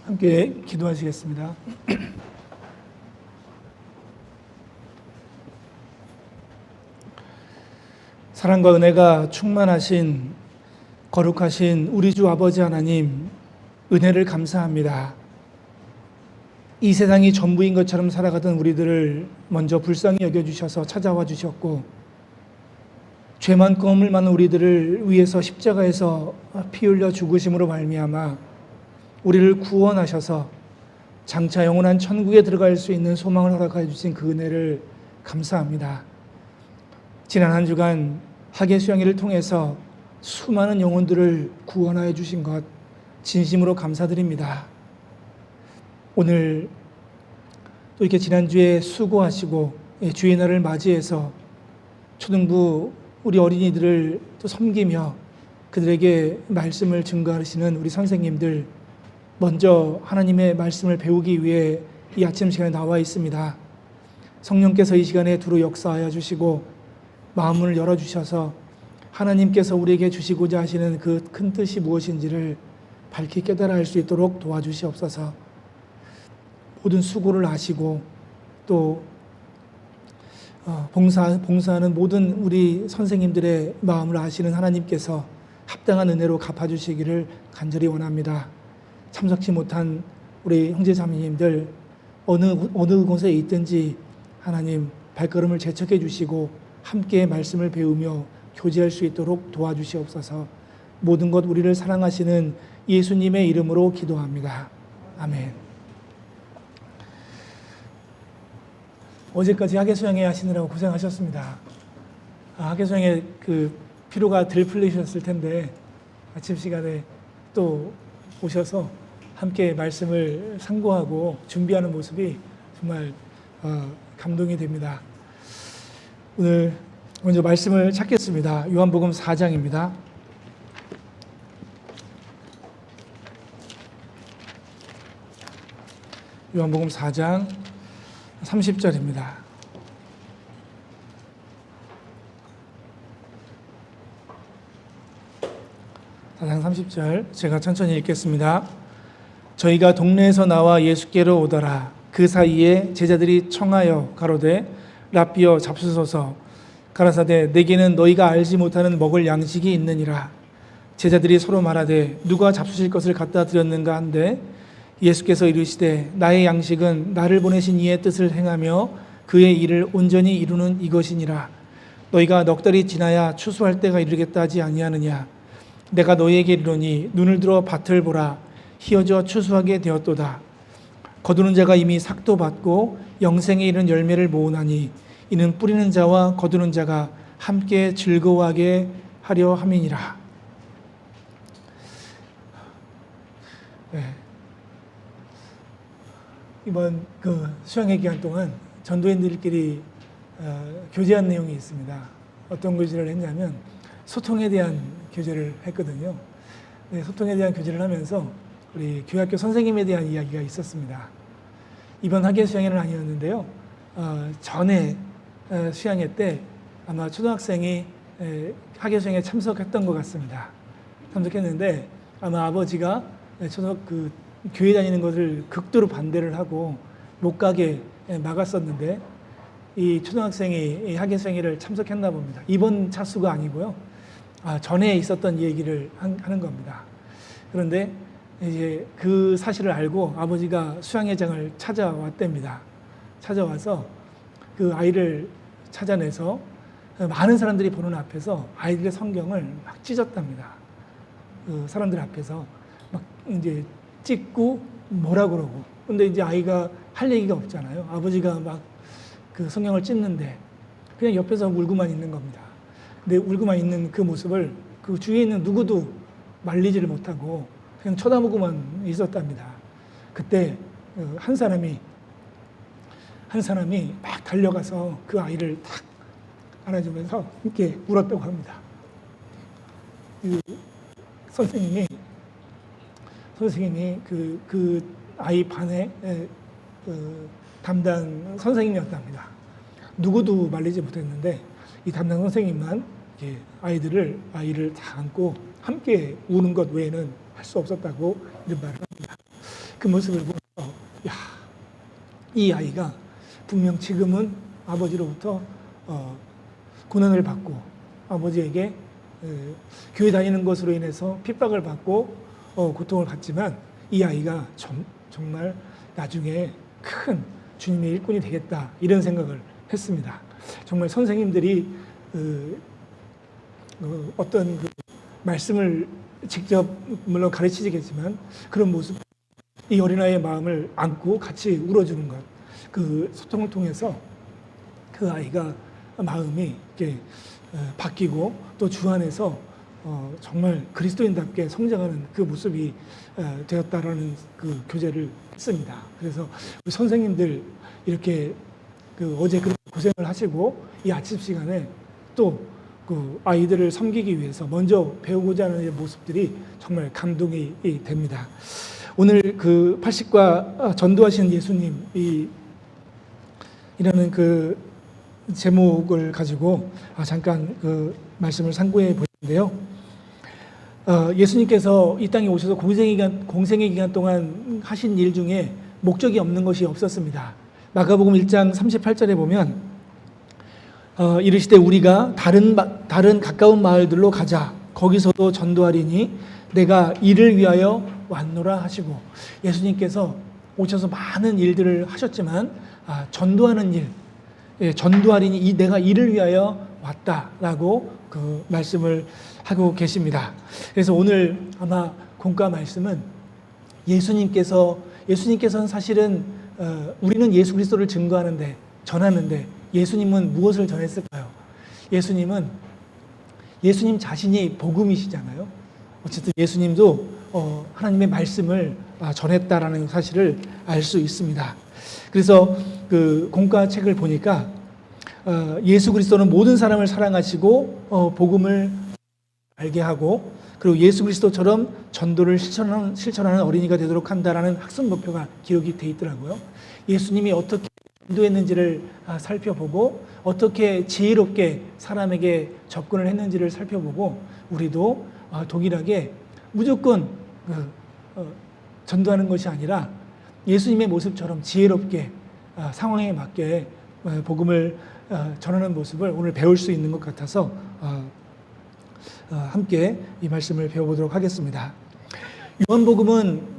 함께 기도하시겠습니다. 사랑과 은혜가 충만하신 거룩하신 우리 주 아버지 하나님, 은혜를 감사합니다. 이 세상이 전부인 것처럼 살아가던 우리들을 먼저 불쌍히 여겨주셔서 찾아와 주셨고, 죄만 거물 많은 우리들을 위해서 십자가에서 피 흘려 죽으심으로 말미암아 우리를 구원하셔서 장차 영원한 천국에 들어갈 수 있는 소망을 허락해 주신 그 은혜를 감사합니다. 지난 한 주간 학예 수양회를 통해서 수많은 영혼들을 구원하여 주신 것 진심으로 감사드립니다. 오늘 또 이렇게 지난주에 수고하시고 주의 날을 맞이해서 초등부 우리 어린이들을 또 섬기며 그들에게 말씀을 증거하시는 우리 선생님들, 먼저 하나님의 말씀을 배우기 위해 이 아침 시간에 나와 있습니다. 성령께서 이 시간에 두루 역사하여 주시고 마음을 열어주셔서 하나님께서 우리에게 주시고자 하시는 그 큰 뜻이 무엇인지를 밝히 깨달아 알 수 있도록 도와주시옵소서. 모든 수고를 아시고 또 봉사하는 모든 우리 선생님들의 마음을 아시는 하나님께서 합당한 은혜로 갚아주시기를 간절히 원합니다. 참석치 못한 우리 형제자매님들 어느 곳에 있든지 하나님 발걸음을 재촉해 주시고 함께 말씀을 배우며 교제할 수 있도록 도와주시옵소서. 모든 것 우리를 사랑하시는 예수님의 이름으로 기도합니다. 아멘. 어제까지 학예 수양회 하시느라고 고생하셨습니다. 학예 수양회 그 피로가 덜 풀리셨을 텐데 아침 시간에 또 오셔서 함께 말씀을 상고하고 준비하는 모습이 정말 감동이 됩니다. 오늘 먼저 말씀을 찾겠습니다. 요한복음 4장입니다. 요한복음 4장 30절입니다. 4장 30절 제가 천천히 읽겠습니다. 저희가 동네에서 나와 예수께로 오더라. 그 사이에 제자들이 청하여 가로되 랍비여 잡수소서. 가라사대 내게는 너희가 알지 못하는 먹을 양식이 있느니라. 제자들이 서로 말하되 누가 잡수실 것을 갖다 드렸는가 한데 예수께서 이르시되 나의 양식은 나를 보내신 이의 뜻을 행하며 그의 일을 온전히 이루는 이것이니라. 너희가 넉 달이 지나야 추수할 때가 이르겠다 하지 아니하느냐. 내가 너희에게 이르노니 눈을 들어 밭을 보라. 희어져 추수하게 되었도다. 거두는 자가 이미 삭도 받고 영생에 이른 열매를 모으나니 이는 뿌리는 자와 거두는 자가 함께 즐거워하게 하려 함이니라. 네. 이번 그 수양회 기간 동안 전도인들끼리 교제한 내용이 있습니다. 어떤 교제를 했냐면 소통에 대한 교제를 했거든요. 네, 소통에 대한 교제를 하면서 우리 교회학교 선생님에 대한 이야기가 있었습니다. 이번 학예 수양회는 아니었는데요. 전에 수양회 때 아마 초등학생이 학예 수양회에 참석했던 것 같습니다. 참석했는데 아마 아버지가 교회 다니는 것을 극도로 반대를 하고 못 가게 막았었는데 이 초등학생이 학예 수양회를 참석했나 봅니다. 이번 차수가 아니고요. 전에 있었던 얘기를 하는 겁니다. 그런데 이제 그 사실을 알고 아버지가 수양회장을 찾아왔답니다. 찾아와서 그 아이를 찾아내서 많은 사람들이 보는 앞에서 아이들의 성경을 막 찢었답니다. 그 사람들 앞에서 막 이제 찢고 뭐라 그러고. 근데 이제 아이가 할 얘기가 없잖아요. 아버지가 막 그 성경을 찢는데 그냥 옆에서 울고만 있는 겁니다. 근데 울고만 있는 그 모습을 그 주위에 있는 누구도 말리지를 못하고 그냥 쳐다보고만 있었답니다. 그때 한 사람이 막 달려가서 그 아이를 탁 안아주면서 이렇게 울었다고 합니다. 그 선생님이 그 아이 반의 담당 선생님이었답니다. 누구도 말리지 못했는데 이 담당 선생님만 아이를 다 안고 함께 우는 것 외에는 할 수 없었다고 이런 말을 합니다. 그 모습을 보면서 야, 이 아이가 분명 지금은 아버지로부터 고난을 받고 아버지에게 교회 다니는 것으로 인해서 핍박을 받고 고통을 받지만 이 아이가 정말 나중에 큰 주님의 일꾼이 되겠다 이런 생각을 했습니다. 정말 선생님들이 어떤 그 말씀을 직접 물론 가르치시겠지만 그런 모습, 이 어린아이의 마음을 안고 같이 울어주는 것, 그 소통을 통해서 그 아이가 마음이 이렇게 바뀌고 또 주 안에서 정말 그리스도인답게 성장하는 그 모습이 되었다라는 그 교제를 했습니다. 그래서 우리 선생님들 이렇게 어제 그렇게 고생을 하시고 이 아침 시간에 또 그 아이들을 섬기기 위해서 먼저 배우고자 하는 모습들이 정말 감동이 됩니다. 오늘 그 80과 전도하신 예수님이라는 그 제목을 가지고 잠깐 그 말씀을 상고해 보는데요. 예수님께서 이 땅에 오셔서 공생의 기간 동안 하신 일 중에 목적이 없는 것이 없었습니다. 마가복음 1장 38절에 보면 이르시되 우리가 다른 가까운 마을들로 가자. 거기서도 전도하리니 내가 이를 위하여 왔노라 하시고, 예수님께서 오셔서 많은 일들을 하셨지만 전도하는 일, 전도하리니 내가 이를 위하여 왔다라고 그 말씀을 하고 계십니다. 그래서 오늘 아마 공과 말씀은 예수님께서는 사실은 우리는 예수 그리스도를 증거하는데 전하는데 예수님은 무엇을 전했을까요? 예수님 자신이 복음이시잖아요. 어쨌든 예수님도 하나님의 말씀을 전했다라는 사실을 알 수 있습니다. 그래서 그 공과 책을 보니까 예수 그리스도는 모든 사람을 사랑하시고 복음을 알게 하고 그리고 예수 그리스도처럼 전도를 실천하는 어린이가 되도록 한다라는 학습 목표가 기록이 돼 있더라고요. 예수님이 어떻게 전도했는지를 살펴보고 어떻게 지혜롭게 사람에게 접근을 했는지를 살펴보고 우리도 동일하게 무조건 전도하는 것이 아니라 예수님의 모습처럼 지혜롭게 상황에 맞게 복음을 전하는 모습을 오늘 배울 수 있는 것 같아서 함께 이 말씀을 배워보도록 하겠습니다. 요한복음은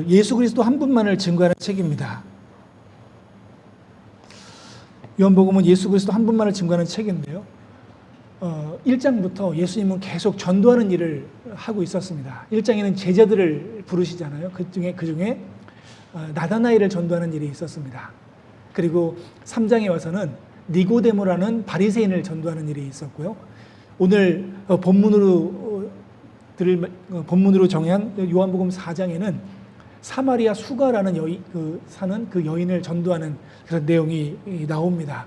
예수 그리스도 한 분만을 증거하는 책입니다. 요한복음은 예수 그리스도 한 분만을 증거하는 책인데요. 1장부터 예수님은 계속 전도하는 일을 하고 있었습니다. 1장에는 제자들을 부르시잖아요. 그 중에 나다나엘을 전도하는 일이 있었습니다. 그리고 3장에 와서는 니고데모라는 바리새인을 전도하는 일이 있었고요. 오늘 본문으로 정한 요한복음 4장에는 사마리아 수가라는 사는 그 여인을 전도하는 그런 내용이 나옵니다.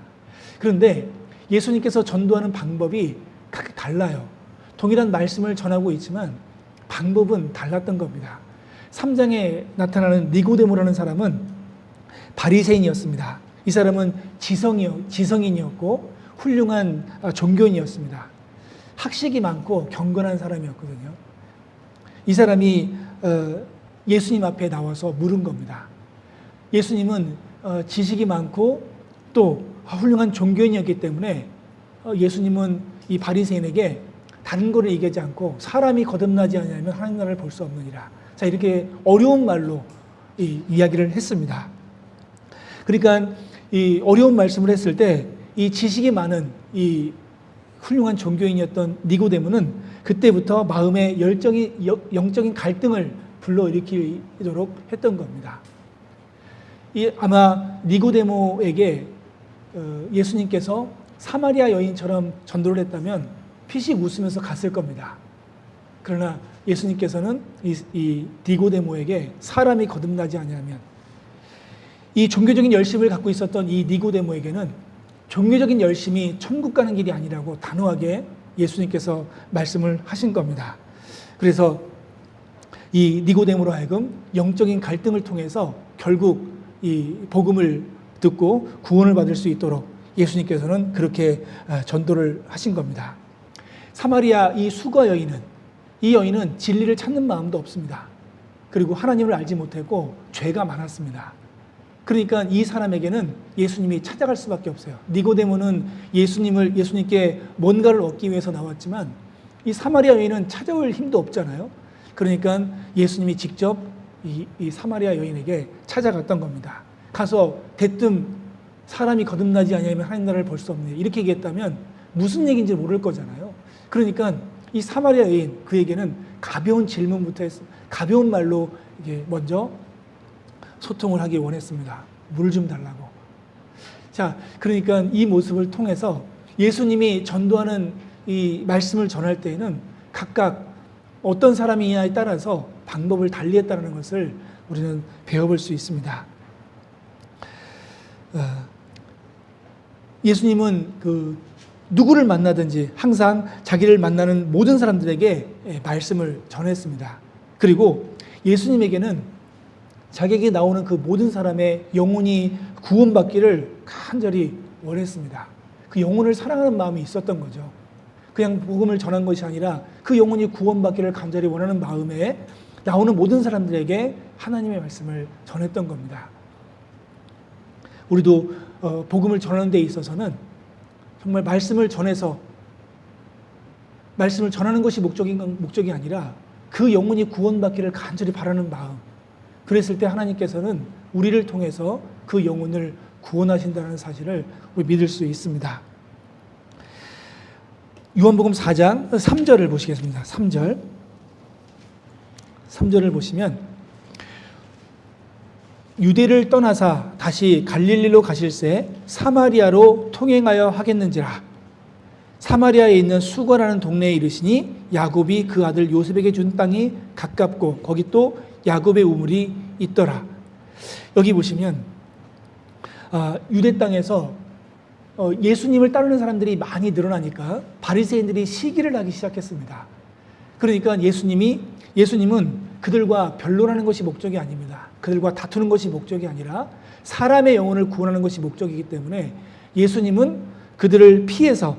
그런데 예수님께서 전도하는 방법이 각각 달라요. 동일한 말씀을 전하고 있지만 방법은 달랐던 겁니다. 3장에 나타나는 니고데모라는 사람은 바리새인이었습니다. 이 사람은 지성인이었고 훌륭한 종교인이었습니다. 학식이 많고 경건한 사람이었거든요. 이 사람이 예수님 앞에 나와서 물은 겁니다. 예수님은 지식이 많고 또 훌륭한 종교인이었기 때문에 예수님은 이 바리새인에게 다른 거를 얘기하지 않고 사람이 거듭나지 않으면 하나님 나라를 볼 수 없느니라. 자, 이렇게 어려운 말로 이야기를 했습니다. 그러니까 이 어려운 말씀을 했을 때 이 지식이 많은 이 훌륭한 종교인이었던 니고데모는 그때부터 마음의 영적인 갈등을 불러일으키도록 했던 겁니다. 아마 니고데모에게 예수님께서 사마리아 여인처럼 전도를 했다면 피식 웃으면서 갔을 겁니다. 그러나 예수님께서는 이 니고데모에게 사람이 거듭나지 않으면, 이 종교적인 열심을 갖고 있었던 이 니고데모에게는 종교적인 열심이 천국 가는 길이 아니라고 단호하게 예수님께서 말씀을 하신 겁니다. 그래서 이 니고데모로 하여금 영적인 갈등을 통해서 결국 이 복음을 듣고 구원을 받을 수 있도록 예수님께서는 그렇게 전도를 하신 겁니다. 사마리아 이 수가 여인은 이 여인은 진리를 찾는 마음도 없습니다. 그리고 하나님을 알지 못했고 죄가 많았습니다. 그러니까 이 사람에게는 예수님이 찾아갈 수밖에 없어요. 니고데모는 예수님께 뭔가를 얻기 위해서 나왔지만 이 사마리아 여인은 찾아올 힘도 없잖아요. 그러니까 예수님이 직접 이 사마리아 여인에게 찾아갔던 겁니다. 가서 대뜸 사람이 거듭나지 아니하면 하나님 나라를 볼 수 없네, 이렇게 얘기했다면 무슨 얘기인지 모를 거잖아요. 그러니까 이 사마리아 여인, 그에게는 가벼운 질문부터 가벼운 말로 이게 먼저 소통을 하기 원했습니다. 물 좀 달라고. 자, 그러니까 이 모습을 통해서 예수님이 전도하는 이 말씀을 전할 때에는 각각 어떤 사람이냐에 따라서 방법을 달리했다는 것을 우리는 배워볼 수 있습니다. 예수님은 누구를 만나든지 항상 자기를 만나는 모든 사람들에게 말씀을 전했습니다. 그리고 예수님에게는 자기에게 나오는 그 모든 사람의 영혼이 구원받기를 간절히 원했습니다. 그 영혼을 사랑하는 마음이 있었던 거죠. 그냥 복음을 전한 것이 아니라 그 영혼이 구원받기를 간절히 원하는 마음에 나오는 모든 사람들에게 하나님의 말씀을 전했던 겁니다. 우리도 복음을 전하는 데 있어서는 정말 말씀을 전해서 말씀을 전하는 것이 목적이 아니라 그 영혼이 구원받기를 간절히 바라는 마음, 그랬을 때 하나님께서는 우리를 통해서 그 영혼을 구원하신다는 사실을 우리 믿을 수 있습니다. 요한복음 4장 3절을 보시겠습니다. 3절을 보시면 유대를 떠나사 다시 갈릴리로 가실새 사마리아로 통행하여 하겠는지라. 사마리아에 있는 수거라는 동네에 이르시니 야곱이 그 아들 요셉에게 준 땅이 가깝고 거기 또 야곱의 우물이 있더라. 여기 보시면 유대 땅에서 예수님을 따르는 사람들이 많이 늘어나니까 바리새인들이 시기를 하기 시작했습니다. 그러니까 예수님은 그들과 변론하는 것이 목적이 아닙니다. 그들과 다투는 것이 목적이 아니라 사람의 영혼을 구원하는 것이 목적이기 때문에 예수님은 그들을 피해서,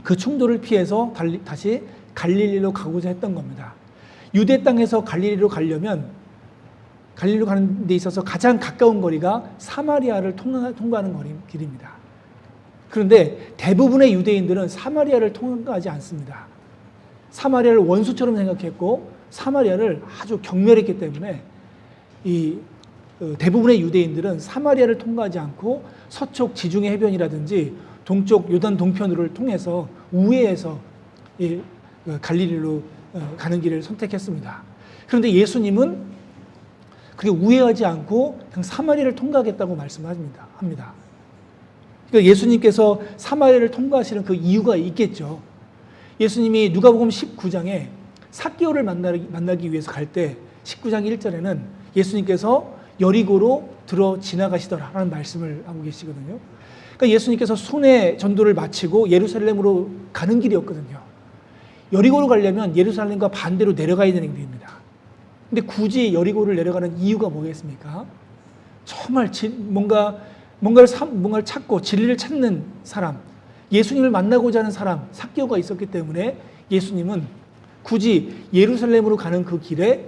그 충돌을 피해서 다시 갈릴리로 가고자 했던 겁니다. 유대 땅에서 갈릴리로 가려면 갈릴리로 가는 데 있어서 가장 가까운 거리가 사마리아를 통과하는 길입니다. 그런데 대부분의 유대인들은 사마리아를 통과하지 않습니다. 사마리아를 원수처럼 생각했고 사마리아를 아주 경멸했기 때문에 대부분의 유대인들은 사마리아를 통과하지 않고 서쪽 지중해 해변이라든지 동쪽 요단 동편으로를 통해서 우회해서 갈릴리로 가는 길을 선택했습니다. 그런데 예수님은 그렇게 우회하지 않고 그냥 사마리아를 통과하겠다고 말씀합니다. 그러니까 예수님께서 사마리아를 통과하시는 그 이유가 있겠죠. 예수님이 누가복음 19장에 삭개오를 만나기 위해서 갈 때 19장 1절에는 예수님께서 여리고로 지나가시더라라는 말씀을 하고 계시거든요. 그러니까 예수님께서 순회 전도를 마치고 예루살렘으로 가는 길이었거든요. 여리고로 가려면 예루살렘과 반대로 내려가야 되는 길입니다. 근데 굳이 여리고를 내려가는 이유가 뭐겠습니까? 정말 뭔가를 찾고 진리를 찾는 사람, 예수님을 만나고자 하는 사람, 삭개오가 있었기 때문에 예수님은 굳이 예루살렘으로 가는 그 길에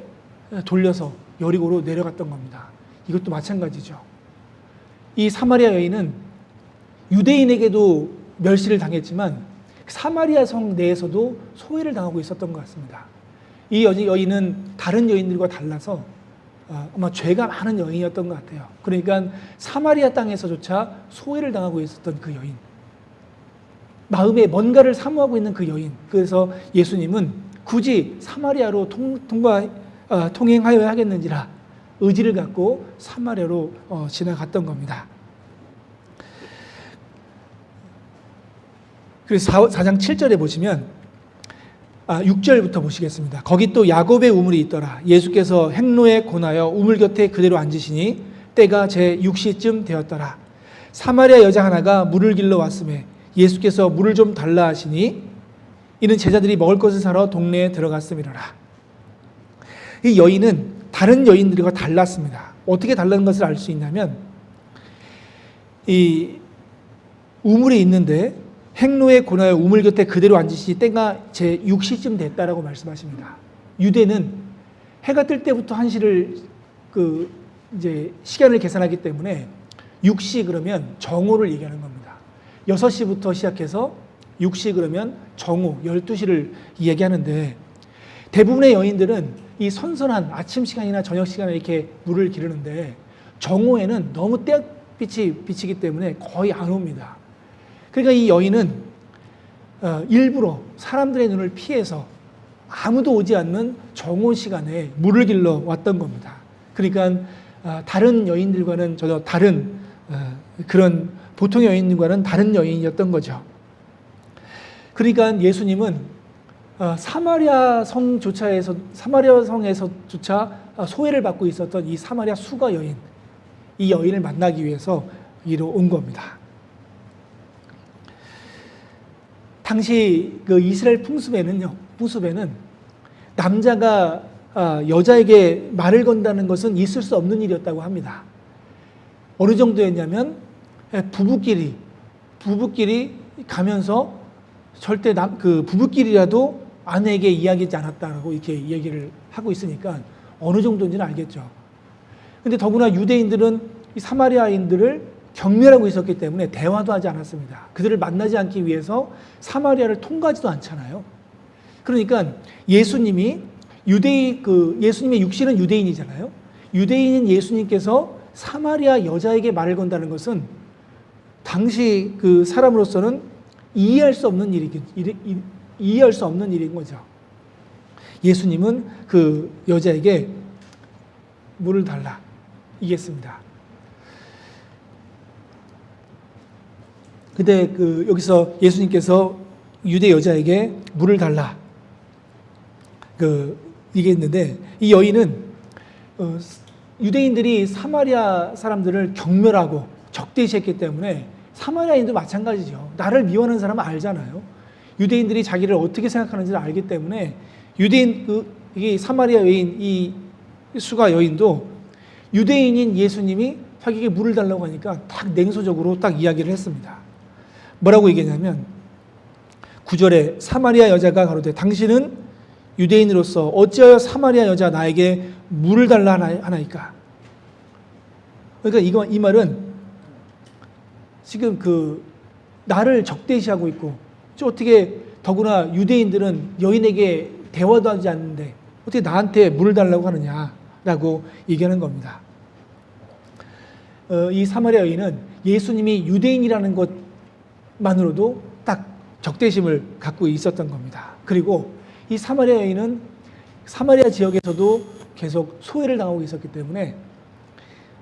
돌려서 여리고로 내려갔던 겁니다. 이것도 마찬가지죠. 이 사마리아 여인은 유대인에게도 멸시를 당했지만 사마리아 성 내에서도 소외를 당하고 있었던 것 같습니다. 이 여인은 다른 여인들과 달라서 아마 죄가 많은 여인이었던 것 같아요. 그러니까 사마리아 땅에서조차 소외를 당하고 있었던 그 여인, 마음에 뭔가를 사모하고 있는 그 여인. 그래서 예수님은 굳이 사마리아로 통행하여야 하겠는지라 의지를 갖고 사마리아로 지나갔던 겁니다. 그래서 4장 7절에 보시면 6절부터 보시겠습니다. 거기 또 야곱의 우물이 있더라. 예수께서 행로에 권하여 우물 곁에 그대로 앉으시니 때가 제 6시쯤 되었더라. 사마리아 여자 하나가 물을 길러 왔음에 예수께서 물을 좀 달라 하시니 이는 제자들이 먹을 것을 사러 동네에 들어갔음이로라. 이 여인은 다른 여인들과 달랐습니다. 어떻게 달라는 것을 알 수 있냐면 이 우물이 있는데 행로의 고나여 우물 곁에 그대로 앉으시니 때가 제 6시쯤 됐다라고 말씀하십니다. 유대는 해가 뜰 때부터 한시를 이제 시간을 계산하기 때문에 6시 그러면 정오를 얘기하는 겁니다. 6시부터 시작해서 6시 그러면 정오 12시를 얘기하는데, 대부분의 여인들은 이 선선한 아침 시간이나 저녁 시간에 이렇게 물을 기르는데 정오에는 너무 땡빛이 비치기 때문에 거의 안 옵니다. 그러니까 이 여인은 일부러 사람들의 눈을 피해서 아무도 오지 않는 정오 시간에 물을 길러 왔던 겁니다. 그러니까 다른 여인들과는 전혀 다른 그런 보통 여인들과는 다른 여인이었던 거죠. 그러니까 예수님은 사마리아 성에서조차 소외를 받고 있었던 이 사마리아 수가 여인, 이 여인을 만나기 위해서 이리로 온 겁니다. 당시 그 이스라엘 풍습에는 남자가 여자에게 말을 건다는 것은 있을 수 없는 일이었다고 합니다. 어느 정도였냐면 부부끼리 가면서 절대 부부끼리라도 아내에게 이야기하지 않았다라고 이렇게 얘기를 하고 있으니까 어느 정도인지는 알겠죠. 근데 더구나 유대인들은 이 사마리아인들을 경멸하고 있었기 때문에 대화도 하지 않았습니다. 그들을 만나지 않기 위해서 사마리아를 통과하지도 않잖아요. 그러니까 예수님의 육신은 유대인이잖아요. 유대인인 예수님께서 사마리아 여자에게 말을 건다는 것은 당시 그 사람으로서는 이해할 수 없는 일인 거죠. 예수님은 그 여자에게 물을 달라 이겠습니다. 근데 여기서 예수님께서 유대 여자에게 물을 달라 얘기했는데, 이 여인은 유대인들이 사마리아 사람들을 경멸하고 적대시했기 때문에 사마리아인도 마찬가지죠. 나를 미워하는 사람은 알잖아요. 유대인들이 자기를 어떻게 생각하는지를 알기 때문에 이 사마리아 여인, 이 수가 여인도 유대인인 예수님이 자기에게 물을 달라고 하니까 딱 냉소적으로 딱 이야기를 했습니다. 뭐라고 얘기했냐면 9절에 사마리아 여자가 가로되 당신은 유대인으로서 어찌하여 사마리아 여자 나에게 물을 달라 하나이까. 그러니까 이 말은 지금 나를 적대시하고 있고, 어떻게 더구나 유대인들은 여인에게 대화도 하지 않는데 어떻게 나한테 물을 달라고 하느냐라고 얘기하는 겁니다. 이 사마리아 여인은 예수님이 유대인이라는 것만으로도 딱 적대심을 갖고 있었던 겁니다. 그리고 이 사마리아 여인은 사마리아 지역에서도 계속 소외를 당하고 있었기 때문에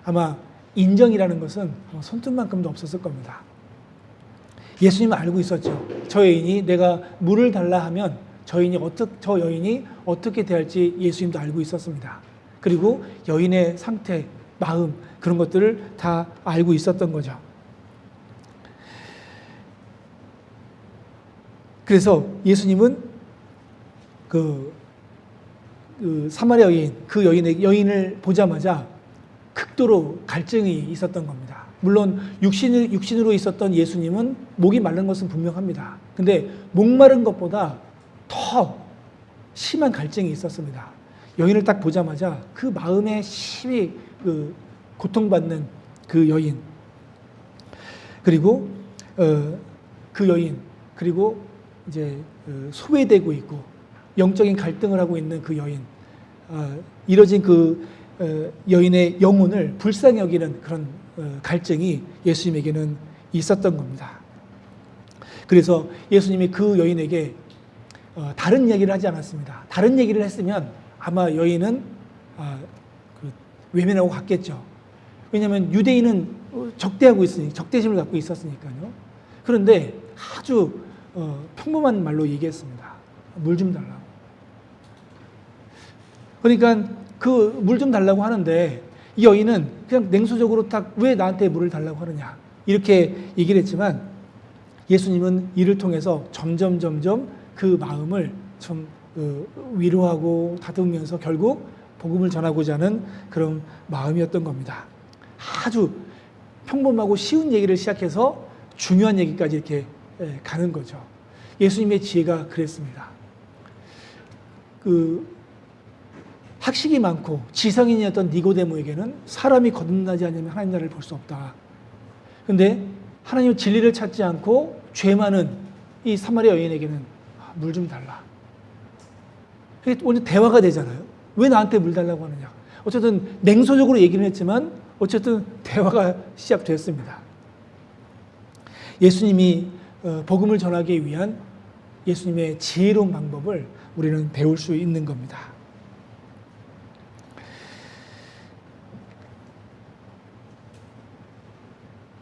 아마 인정이라는 것은 손톱만큼도 없었을 겁니다. 예수님은 알고 있었죠. 저 여인이 내가 물을 달라 하면 저 여인이 어떻게 대할지 예수님도 알고 있었습니다. 그리고 여인의 상태, 마음, 그런 것들을 다 알고 있었던 거죠. 그래서 예수님은 사마리아 여인, 여인을 보자마자 극도로 갈증이 있었던 겁니다. 물론 육신으로 있었던 예수님은 목이 마른 것은 분명합니다. 근데 목마른 것보다 더 심한 갈증이 있었습니다. 여인을 딱 보자마자 그 마음에 심히 고통받는 그 여인, 그리고 그 여인, 그리고 이제 소외되고 있고 영적인 갈등을 하고 있는 그 여인, 이뤄진 여인의 영혼을 불쌍히 여기는 그런 갈증이 예수님에게는 있었던 겁니다. 그래서 예수님이 그 여인에게 다른 얘기를 하지 않았습니다. 다른 얘기를 했으면 아마 여인은 외면하고 갔겠죠. 왜냐하면 유대인은 적대심을 갖고 있었으니까요. 그런데 아주 평범한 말로 얘기했습니다. 물 좀 달라고. 그러니까 그 물 좀 달라고 하는데 이 여인은 그냥 냉소적으로 딱 왜 나한테 물을 달라고 하느냐 이렇게 얘기를 했지만 예수님은 이를 통해서 점점 그 마음을 좀 위로하고 다듬으면서 결국 복음을 전하고자 하는 그런 마음이었던 겁니다. 아주 평범하고 쉬운 얘기를 시작해서 중요한 얘기까지 이렇게 가는 거죠. 예수님의 지혜가 그랬습니다. 학식이 많고 지성인이었던 니고데모에게는 사람이 거듭나지 않으면 하나님 나라를 볼 수 없다. 그런데 하나님의 진리를 찾지 않고 죄 많은 이 사마리아 여인에게는 물 좀 달라. 그게 오늘 대화가 되잖아요. 왜 나한테 물 달라고 하느냐. 어쨌든 냉소적으로 얘기는 했지만 어쨌든 대화가 시작됐습니다. 예수님이 복음을 전하기 위한 예수님의 지혜로운 방법을 우리는 배울 수 있는 겁니다.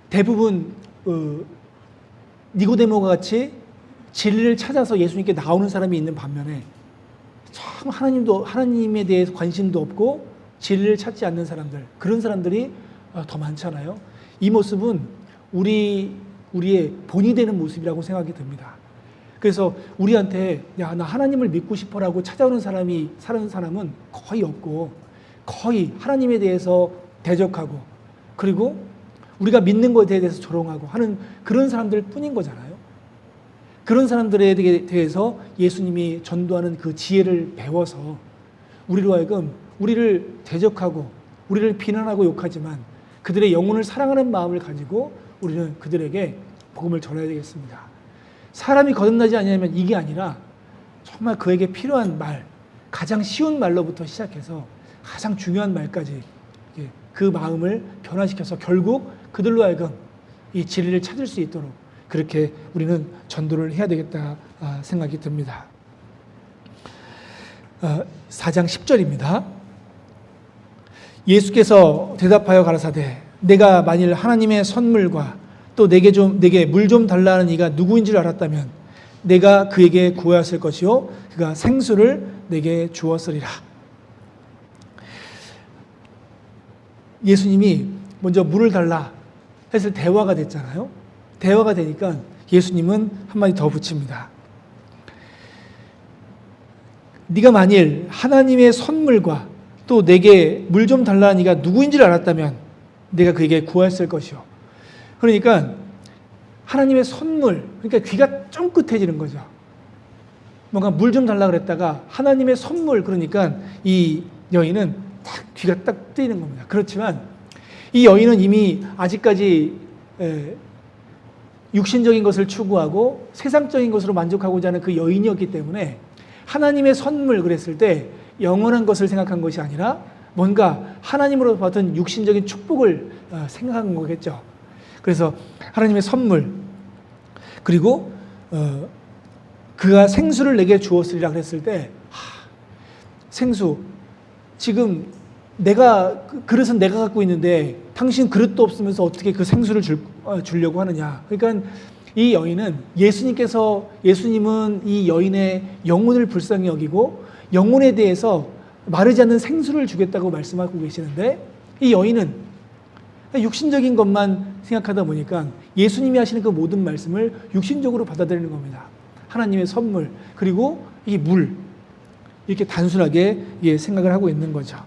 대부분 니고데모가 같이 진리를 찾아서 예수님께 나오는 사람이 있는 반면에 참 하나님에 대해 관심도 없고 진리를 찾지 않는 사람들, 그런 사람들이 더 많잖아요. 이 모습은 우리의 본이 되는 모습이라고 생각이 듭니다. 그래서 우리한테 야, 나 하나님을 믿고 싶어라고 찾아오는 사람은 거의 없고, 거의 하나님에 대해서 대적하고, 그리고 우리가 믿는 것에 대해서 조롱하고 하는 그런 사람들 뿐인 거잖아요. 그런 사람들에 대해서 예수님이 전도하는 그 지혜를 배워서 우리로 하여금 우리를 대적하고 우리를 비난하고 욕하지만 그들의 영혼을 사랑하는 마음을 가지고 우리는 그들에게 복음을 전해야 되겠습니다. 사람이 거듭나지 않으면 이게 아니라 정말 그에게 필요한 말, 가장 쉬운 말로부터 시작해서 가장 중요한 말까지 그 마음을 변화시켜서 결국 그들로 하여금 이 진리를 찾을 수 있도록 그렇게 우리는 전도를 해야 되겠다 생각이 듭니다. 4장 10절입니다. 예수께서 대답하여 가라사대 내가 만일 하나님의 선물과 또 내게 물 좀 달라는 이가 누구인 줄 알았다면 내가 그에게 구하였을 것이요 그가 생수를 내게 주었으리라. 예수님이 먼저 물을 달라 해서 대화가 됐잖아요. 대화가 되니까 예수님은 한마디 더 붙입니다. 네가 만일 하나님의 선물과 또 내게 물 좀 달라는 이가 누구인 줄 알았다면 내가 그에게 구했을 것이요. 그러니까 하나님의 선물, 그러니까 귀가 쫑긋해지는 거죠. 뭔가 물 좀 달라 그랬다가 하나님의 선물, 그러니까 이 여인은 딱 귀가 딱 뜨이는 겁니다. 그렇지만 이 여인은 이미 아직까지 육신적인 것을 추구하고 세상적인 것으로 만족하고자 하는 그 여인이었기 때문에 하나님의 선물 그랬을 때 영원한 것을 생각한 것이 아니라 뭔가 하나님으로 받은 육신적인 축복을 생각한 거겠죠. 그래서 하나님의 선물, 그리고 그가 생수를 내게 주었으리라 그랬을 때 생수, 지금 그릇은 내가 갖고 있는데 당신 그릇도 없으면서 어떻게 그 생수를 주려고 하느냐. 그러니까 이 여인은 예수님은 이 여인의 영혼을 불쌍히 여기고 영혼에 대해서 마르지 않는 생수를 주겠다고 말씀하고 계시는데 이 여인은 육신적인 것만 생각하다 보니까 예수님이 하시는 그 모든 말씀을 육신적으로 받아들이는 겁니다. 하나님의 선물, 그리고 이 물, 이렇게 단순하게 생각을 하고 있는 거죠.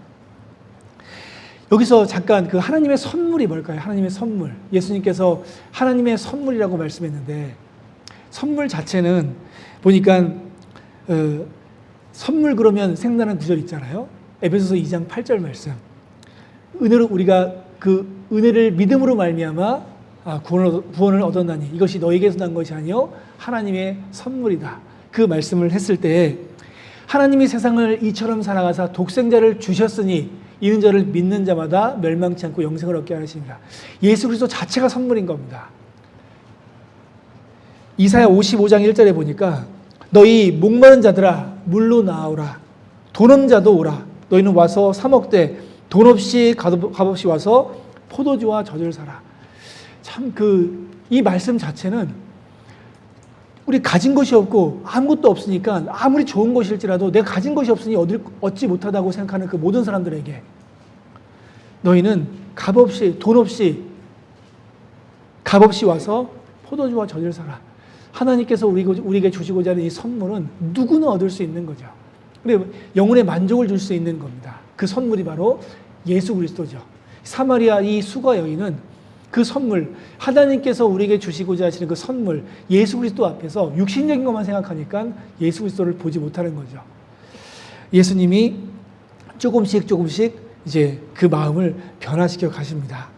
여기서 잠깐 그 하나님의 선물이 뭘까요? 하나님의 선물. 예수님께서 하나님의 선물이라고 말씀했는데 선물 자체는 보니까 선물 그러면 생각나는 구절 있잖아요. 에베소서 2장 8절 말씀. 은혜로 우리가 그 은혜를 믿음으로 말미암아 구원을 얻었나니 이것이 너에게서 난 것이 아니요 하나님의 선물이다. 그 말씀을 했을 때 하나님이 세상을 이처럼 사랑하사 독생자를 주셨으니 이는 저를 믿는 자마다 멸망치 않고 영생을 얻게 하십니다. 예수 그리스도 자체가 선물인 겁니다. 이사야 55장 1절에 보니까 너희 목마른 자들아 물로 나오라. 돈 없는 자도 오라. 너희는 와서 사 먹되 돈 없이 값없이 와서 포도주와 젖을 사라. 참 이 말씀 자체는 우리 가진 것이 없고 아무것도 없으니까 아무리 좋은 것일지라도 내가 가진 것이 없으니 얻지 못하다고 생각하는 그 모든 사람들에게 너희는 돈 없이 와서 포도주와 젖을 사라. 하나님께서 우리에게 주시고자 하는 이 선물은 누구나 얻을 수 있는 거죠. 그리고 영혼의 만족을 줄 수 있는 겁니다. 그 선물이 바로 예수 그리스도죠. 사마리아 이 수가 여인은 그 선물, 하나님께서 우리에게 주시고자 하시는 그 선물, 예수 그리스도 앞에서 육신적인 것만 생각하니까 예수 그리스도를 보지 못하는 거죠. 예수님이 조금씩 이제 그 마음을 변화시켜 가십니다.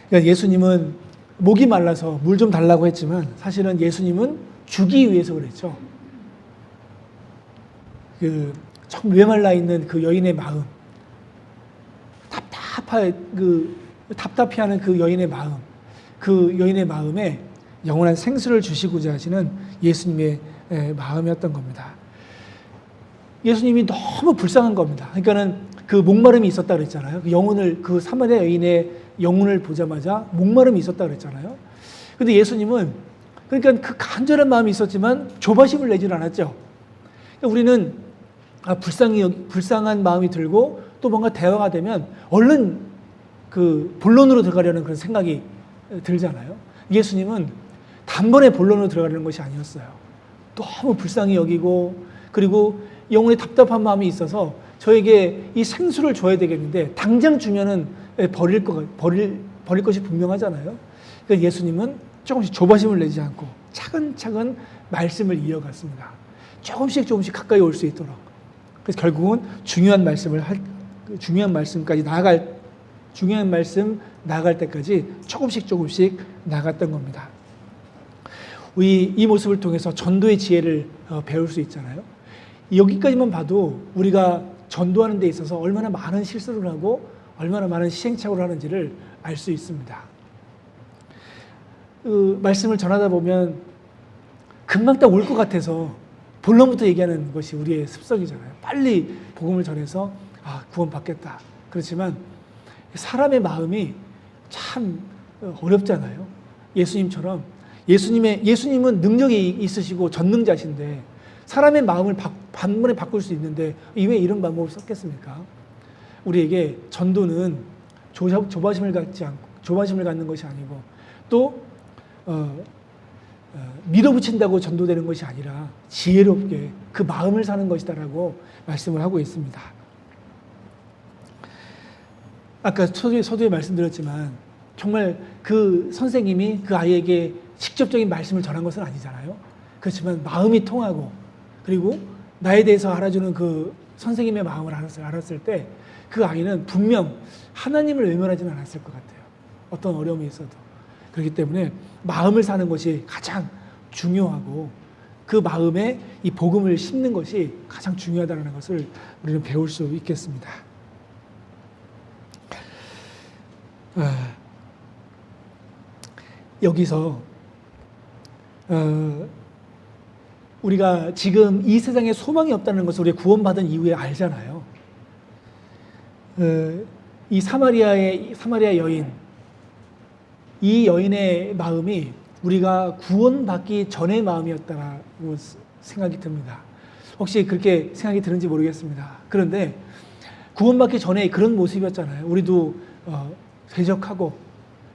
그러니까 예수님은 목이 말라서 물 좀 달라고 했지만 사실은 예수님은 주기 위해서 그랬죠. 그 메말라 있는 그 여인의 마음, 답답해하는 그 여인의 마음, 그 여인의 마음에 영원한 생수를 주시고자 하시는 예수님의 마음이었던 겁니다. 예수님이 너무 불쌍한 겁니다. 그러니까는 그 목마름이 있었다 그랬잖아요. 그 사마리아 여인의 영혼을 보자마자 목마름이 있었다 그랬잖아요. 근데 예수님은 그러니까 그 간절한 마음이 있었지만 조바심을 내지는 않았죠. 그러니까 우리는 불쌍한 마음이 들고 또 뭔가 대화가 되면 얼른 그 본론으로 들어가려는 그런 생각이 들잖아요. 예수님은 단번에 본론으로 들어가려는 것이 아니었어요. 너무 불쌍히 여기고 그리고 영혼에 답답한 마음이 있어서 저에게 이 생수를 줘야 되겠는데 당장 주면은 버릴 것이 분명하잖아요. 그러니까 예수님은 조금씩 조바심을 내지 않고 차근차근 말씀을 이어갔습니다. 조금씩 가까이 올 수 있도록. 그래서 결국은 중요한 말씀 나아갈 때까지 조금씩 나갔던 겁니다. 이 모습을 통해서 전도의 지혜를 배울 수 있잖아요. 여기까지만 봐도 우리가 전도하는 데 있어서 얼마나 많은 실수를 하고 얼마나 많은 시행착오를 하는지를 알 수 있습니다. 말씀을 전하다 보면 금방 딱 올 것 같아서 본론부터 얘기하는 것이 우리의 습성이잖아요. 빨리 복음을 전해서 구원받겠다. 그렇지만 사람의 마음이 참 어렵잖아요. 예수님처럼 예수님은 능력이 있으시고 전능자신데 사람의 마음을 반번에 바꿀 수 있는데 왜 이런 방법을 썼겠습니까? 우리에게 전도는 조바심을 갖는 것이 아니고 또 밀어붙인다고 전도되는 것이 아니라 지혜롭게 그 마음을 사는 것이다라고 말씀을 하고 있습니다. 아까 서두에 말씀드렸지만 정말 그 선생님이 그 아이에게 직접적인 말씀을 전한 것은 아니잖아요. 그렇지만 마음이 통하고 그리고 나에 대해서 알아주는 그 선생님의 마음을 알았을 때 그 아이는 분명 하나님을 외면하지는 않았을 것 같아요. 어떤 어려움이 있어도. 그렇기 때문에 마음을 사는 것이 가장 중요하고 그 마음에 이 복음을 심는 것이 가장 중요하다는 것을 우리는 배울 수 있겠습니다. 여기서 우리가 지금 이 세상에 소망이 없다는 것을 우리가 구원받은 이후에 알잖아요. 이 사마리아 여인, 이 여인의 마음이 우리가 구원받기 전의 마음이었다고 생각이 듭니다. 혹시 그렇게 생각이 드는지 모르겠습니다. 그런데 구원받기 전에 그런 모습이었잖아요. 우리도 대적하고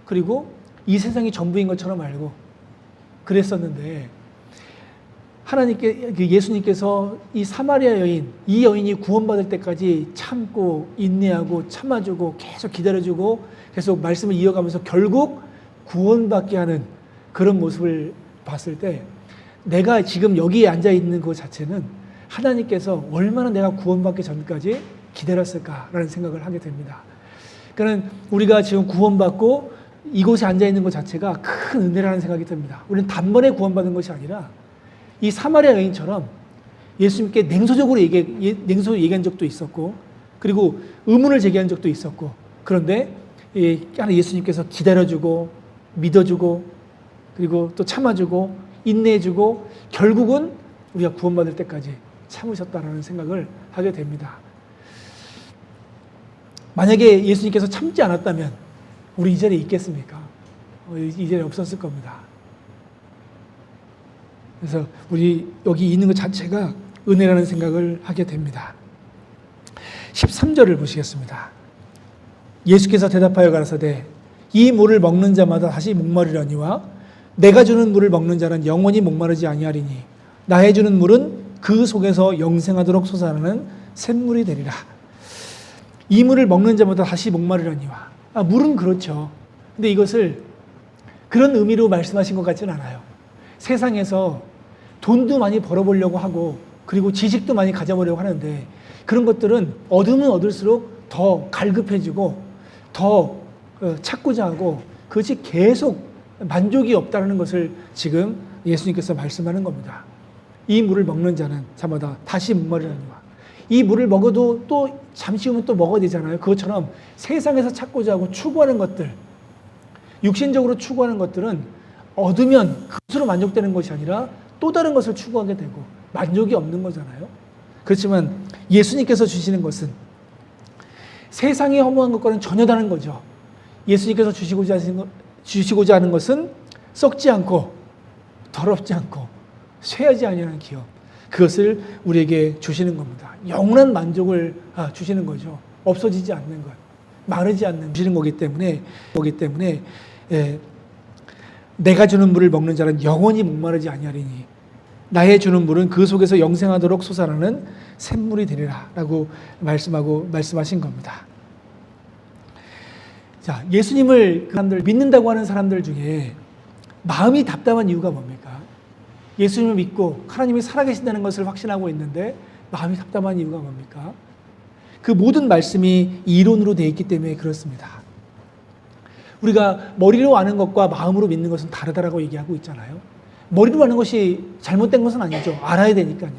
그리고 이 세상이 전부인 것처럼 알고 그랬었는데 예수님께서 이 사마리아 여인, 이 여인이 구원받을 때까지 참고 인내하고 참아주고 계속 기다려주고 계속 말씀을 이어가면서 결국 구원받게 하는 그런 모습을 봤을 때 내가 지금 여기에 앉아있는 것 자체는 하나님께서 얼마나 내가 구원받기 전까지 기다렸을까라는 생각을 하게 됩니다. 그러니까 우리가 지금 구원받고 이곳에 앉아있는 것 자체가 큰 은혜라는 생각이 듭니다. 우리는 단번에 구원받은 것이 아니라 이 사마리아 여인처럼 예수님께 냉소적으로 얘기한 적도 있었고 그리고 의문을 제기한 적도 있었고 그런데 예수님께서 기다려주고 믿어주고 그리고 또 참아주고 인내해주고 결국은 우리가 구원받을 때까지 참으셨다라는 생각을 하게 됩니다. 만약에 예수님께서 참지 않았다면 우리 이 자리에 있겠습니까? 이 자리에 없었을 겁니다. 그래서 우리 여기 있는 것 자체가 은혜라는 생각을 하게 됩니다. 13절을 보시겠습니다. 예수께서 대답하여 가라사대 이 물을 먹는 자마다 다시 목마르려니와 내가 주는 물을 먹는 자는 영원히 목마르지 아니하리니 나의 주는 물은 그 속에서 영생하도록 솟아나는 샘물이 되리라. 이 물을 먹는 자마다 다시 목마르려니와 물은 그렇죠. 근데 이것을 그런 의미로 말씀하신 것 같지는 않아요. 세상에서 돈도 많이 벌어보려고 하고 그리고 지식도 많이 가져보려고 하는데 그런 것들은 얻으면 얻을수록 더 갈급해지고 더 찾고자 하고 그것이 계속 만족이 없다는 것을 지금 예수님께서 말씀하는 겁니다. 이 물을 먹는 자는 자마다 다시 목마르느니와 이 물을 먹어도 또 잠시 후면 또 먹어야 되잖아요. 그것처럼 세상에서 찾고자 하고 추구하는 것들, 육신적으로 추구하는 것들은 얻으면 그것으로 만족되는 것이 아니라 또 다른 것을 추구하게 되고 만족이 없는 거잖아요. 그렇지만 예수님께서 주시는 것은 세상에 허무한 것과는 전혀 다른 거죠. 예수님께서 주시고자 하는 것은 썩지 않고 더럽지 않고 쇠하지 아니하는 기업, 그것을 우리에게 주시는 겁니다. 영원한 만족을 주시는 거죠. 없어지지 않는 것, 마르지 않는 주시는 거기 때문에 내가 주는 물을 먹는 자는 영원히 목마르지 아니하리니 나의 주는 물은 그 속에서 영생하도록 솟아나는 샘물이 되리라 라고 말씀하신 겁니다. 자, 예수님을 사람들 믿는다고 하는 사람들 중에 마음이 답답한 이유가 뭡니까? 예수님을 믿고 하나님이 살아계신다는 것을 확신하고 있는데 마음이 답답한 이유가 뭡니까? 그 모든 말씀이 이론으로 되어 있기 때문에 그렇습니다. 우리가 머리로 아는 것과 마음으로 믿는 것은 다르다라고 얘기하고 있잖아요. 머리로 아는 것이 잘못된 것은 아니죠. 알아야 되니까요.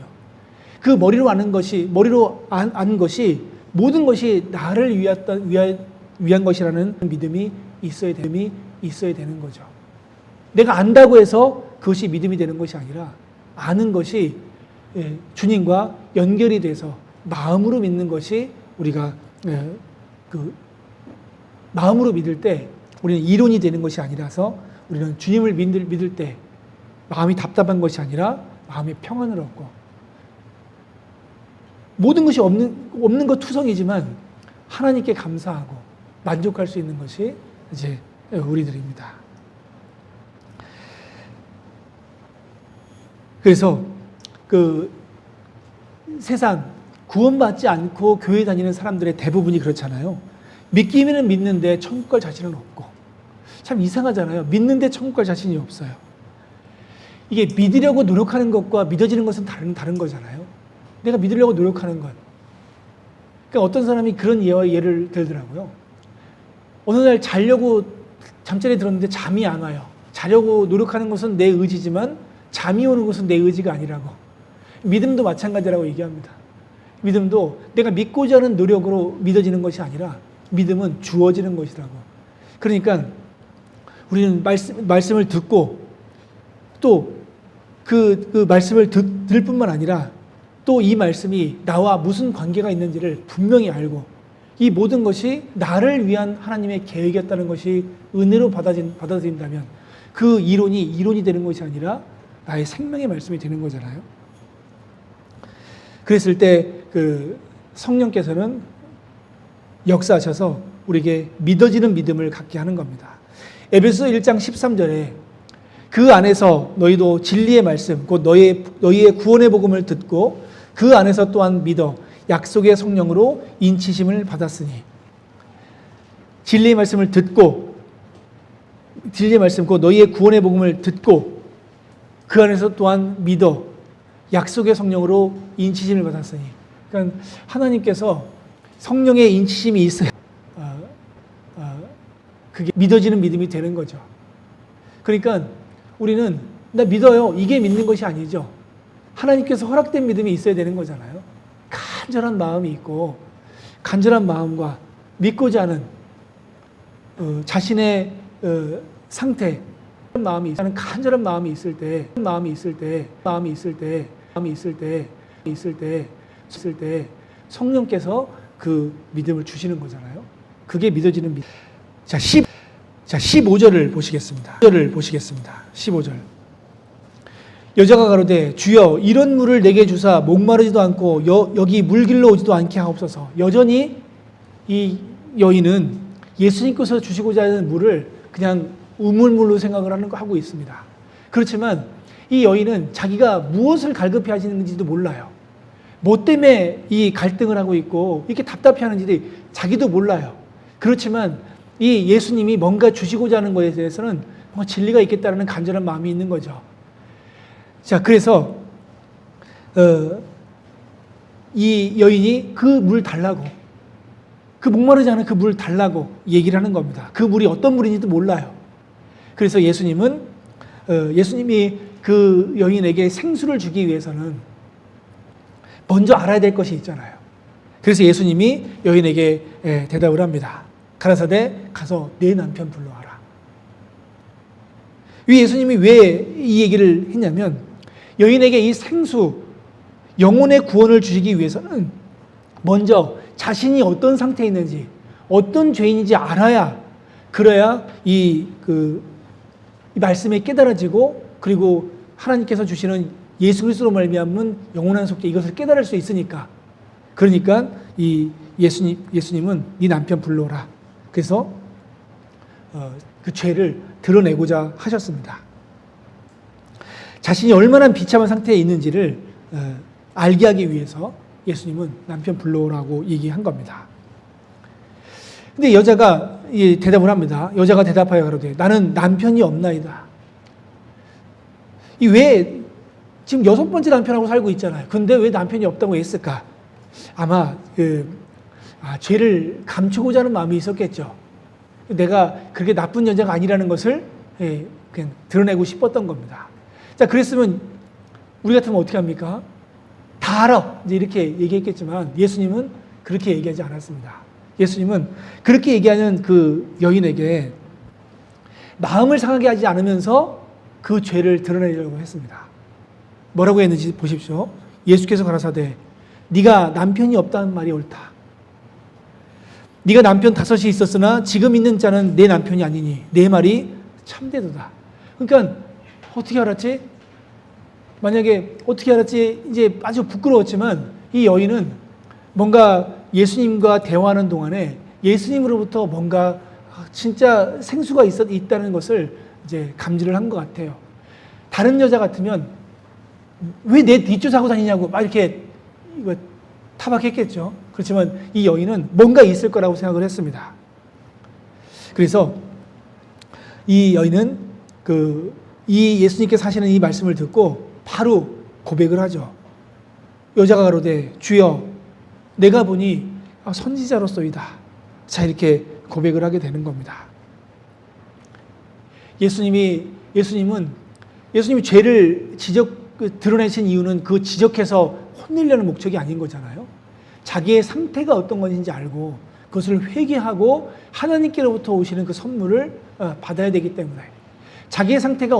그 머리로 아는 것이 모든 것이 나를 위한 것이라는 믿음이 있어야 되는 거죠. 내가 안다고 해서 그것이 믿음이 되는 것이 아니라 아는 것이 주님과 연결이 돼서 마음으로 믿는 것이 우리가 마음으로 믿을 때 우리는 이론이 되는 것이 아니라서 우리는 주님을 믿을 때 마음이 답답한 것이 아니라 마음의 평안을 얻고 모든 것이 없는 것 투성이지만 하나님께 감사하고 만족할 수 있는 것이 이제 우리들입니다. 그래서 그 세상 구원받지 않고 교회 다니는 사람들의 대부분이 그렇잖아요. 믿기는 믿는데 천국 갈 자신은 없고 참 이상하잖아요. 믿는데 천국 갈 자신이 없어요. 이게 믿으려고 노력하는 것과 믿어지는 것은 다른 거잖아요. 내가 믿으려고 노력하는 것. 그러니까 어떤 사람이 그런 예를 들더라고요. 어느 날 자려고 잠자리에 들었는데 잠이 안 와요. 자려고 노력하는 것은 내 의지지만 잠이 오는 것은 내 의지가 아니라고. 믿음도 마찬가지라고 얘기합니다. 믿음도 내가 믿고자 하는 노력으로 믿어지는 것이 아니라 믿음은 주어지는 것이라고. 그러니까 우리는 말씀을 듣고 또 그 말씀을 들을 뿐만 아니라 또 이 말씀이 나와 무슨 관계가 있는지를 분명히 알고 이 모든 것이 나를 위한 하나님의 계획이었다는 것이 은혜로 받아들인다면 그 이론이 되는 것이 아니라 나의 생명의 말씀이 되는 거잖아요. 그랬을 때 그 성령께서는 역사하셔서 우리에게 믿어지는 믿음을 갖게 하는 겁니다. 에베소서 1장 13절에 그 안에서 너희도 진리의 말씀 곧 너희의 구원의 복음을 듣고 그 안에서 또한 믿어 약속의 성령으로 인치심을 받았으니 진리의 말씀을 듣고 진리의 말씀 곧 너희의 구원의 복음을 듣고 그 안에서 또한 믿어 약속의 성령으로 인치심을 받았으니 그러니까 하나님께서 성령의 인치심이 있어야 그게 믿어지는 믿음이 되는 거죠. 그러니까 우리는 나 믿어요. 이게 믿는 것이 아니죠. 하나님께서 허락된 믿음이 있어야 되는 거잖아요. 간절한 마음이 있고 간절한 마음과 믿고자 하는 자신의 상태 마음이 있는 간절한 마음이 있을 때 성령께서 그 믿음을 주시는 거잖아요. 그게 믿어지는 믿음. 자, 15절을 보시겠습니다. 15절. 여자가 가로되 주여 이런 물을 내게 주사 목마르지도 않고 여기 물길로 오지도 않게 하옵소서. 여전히 이 여인은 예수님께서 주시고자 하는 물을 그냥 우물물로 생각을 하고 있습니다. 그렇지만 이 여인은 자기가 무엇을 갈급해 하시는지도 몰라요. 뭐 때문에 이 갈등을 하고 있고 이렇게 답답해 하는지 자기도 몰라요. 그렇지만 이 예수님이 뭔가 주시고자 하는 것에 대해서는 뭔가 진리가 있겠다는 간절한 마음이 있는 거죠. 자, 그래서 이 여인이 그 물 달라고, 그 목마르지 않은 그 물 달라고 얘기를 하는 겁니다. 그 물이 어떤 물인지도 몰라요. 그래서 예수님이 그 여인에게 생수를 주기 위해서는 먼저 알아야 될 것이 있잖아요. 그래서 예수님이 여인에게 대답을 합니다. 가라사대 가서 내 남편 불러와라. 이 예수님이 왜 이 얘기를 했냐면 여인에게 이 생수, 영혼의 구원을 주시기 위해서는 먼저 자신이 어떤 상태에 있는지, 어떤 죄인인지 알아야, 그래야 이 말씀이 깨달아지고, 그리고 하나님께서 주시는 예수 그리스도로 말미암은 영원한 속죄, 이것을 깨달을 수 있으니까. 그러니까 이 예수님은 네 남편 불러오라. 그래서 그 죄를 드러내고자 하셨습니다. 자신이 얼마나 비참한 상태에 있는지를 알게 하기 위해서 예수님은 남편 불러오라고 얘기한 겁니다. 근데 여자가 대답을 합니다. 여자가 대답하여 가로되 나는 남편이 없나이다. 왜 지금 6번째 남편하고 살고 있잖아요. 근데 왜 남편이 없다고 했을까? 아마 죄를 감추고자 하는 마음이 있었겠죠. 내가 그렇게 나쁜 여자가 아니라는 것을 그냥 드러내고 싶었던 겁니다. 자, 그랬으면 우리 같으면 어떻게 합니까? 다 알아. 이제 이렇게 얘기했겠지만 예수님은 그렇게 얘기하지 않았습니다. 예수님은 그렇게 얘기하는 그 여인에게 마음을 상하게 하지 않으면서 그 죄를 드러내려고 했습니다. 뭐라고 했는지 보십시오. 예수께서 가라사대 네가 남편이 없다는 말이 옳다. 네가 남편 5이 있었으나 지금 있는 자는 내 남편이 아니니 내 말이 참되도다. 그러니까 어떻게 알았지? 만약에 어떻게 알았지? 이제 아주 부끄러웠지만 이 여인은 뭔가 예수님과 대화하는 동안에 예수님으로부터 뭔가 진짜 생수가 있다는 것을 이제 감지를 한 것 같아요. 다른 여자 같으면 왜 내 뒷조사하고 다니냐고 막 이렇게 이거 타박했겠죠. 그렇지만 이 여인은 뭔가 있을 거라고 생각을 했습니다. 그래서 이 여인은 이 예수님께서 하시는 이 말씀을 듣고 바로 고백을 하죠. 여자가 가로되 주여 내가 보니 선지자로소이다. 자, 이렇게 고백을 하게 되는 겁니다. 예수님이 죄를 드러내신 이유는 그 지적해서 혼내려는 목적이 아닌 거잖아요. 자기의 상태가 어떤 것인지 알고 그것을 회개하고 하나님께로부터 오시는 그 선물을 받아야 되기 때문에 자기의 상태가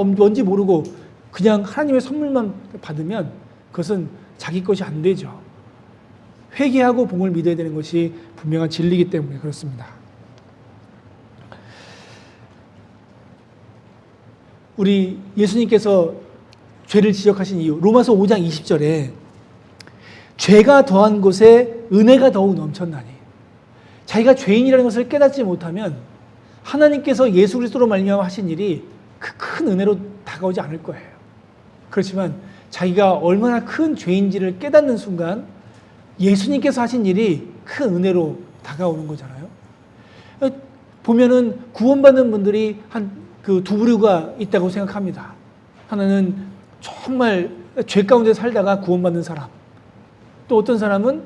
뭔지 모르고 그냥 하나님의 선물만 받으면 그것은 자기 것이 안 되죠. 회개하고 복을 믿어야 되는 것이 분명한 진리이기 때문에 그렇습니다. 우리 예수님께서 죄를 지적하신 이유, 로마서 5장 20절에 죄가 더한 곳에 은혜가 더욱 넘쳤나니, 자기가 죄인이라는 것을 깨닫지 못하면 하나님께서 예수 그리스도로 말미암아 하신 일이 그 큰 은혜로 다가오지 않을 거예요. 그렇지만 자기가 얼마나 큰 죄인지를 깨닫는 순간 예수님께서 하신 일이 큰 은혜로 다가오는 거잖아요. 보면은 구원받는 분들이 두 부류가 있다고 생각합니다. 하나는 정말 죄 가운데 살다가 구원받는 사람, 또 어떤 사람은